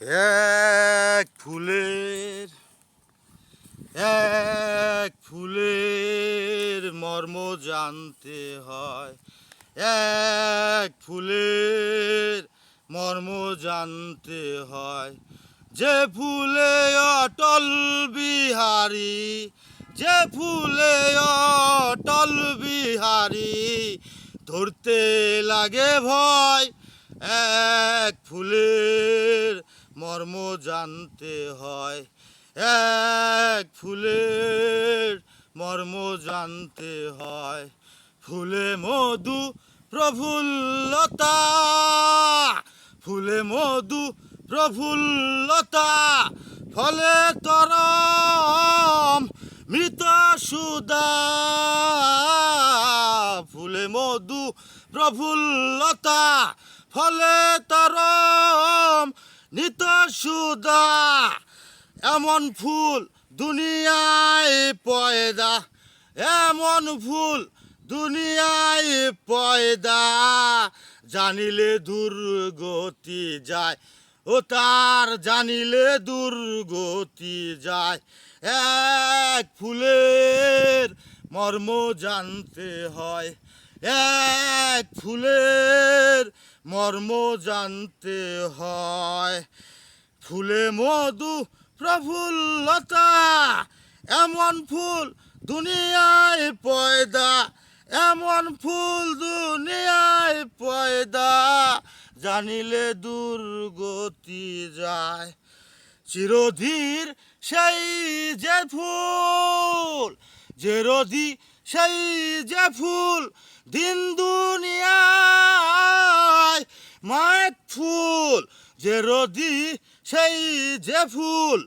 এক ফুলের মর্ম জানতে হয়। এক ফুলের মর্ম জানতে হয়। যে ফুলে অটল বিহারী, যে ফুলে অটল বিহারী, ধরতে লাগে ভয়। এক ফুলের মর্ম জানতে হয়। এক ফুলের মর্ম জানতে হয়। ফুলে মধু প্রফুল্লতা, ফুলে মধু প্রফুল্লতা, ফলে তরম মৃত সুদা। ফুলে মধু প্রফুল্লতা, ফলে তরম নিত সুদা। এমন ফুল দুনিয়ায় পয়দা, এমন ফুল দুনিয়ায় পয়দা, জানিলে দুর্গতি যায়, ও তার জানিলে দুর্গতি যায়। এক ফুলের মর্ম জানতে হয়। এক ফুলের মর্ম জানতে হয়। ফুলে মধু প্রফুল্লতা, এমন ফুল দুনিয়ায় পয়দা, এমন ফুল দুনিয়ায় পয়দা, জানিলে দুর্গতি যায়। চিরধীর সেই যে ফুল, চিরধি সেই যে ফুল, দিন দুনিয়ায় মায়ের ফুল। চিরধি সেই যে ফুল,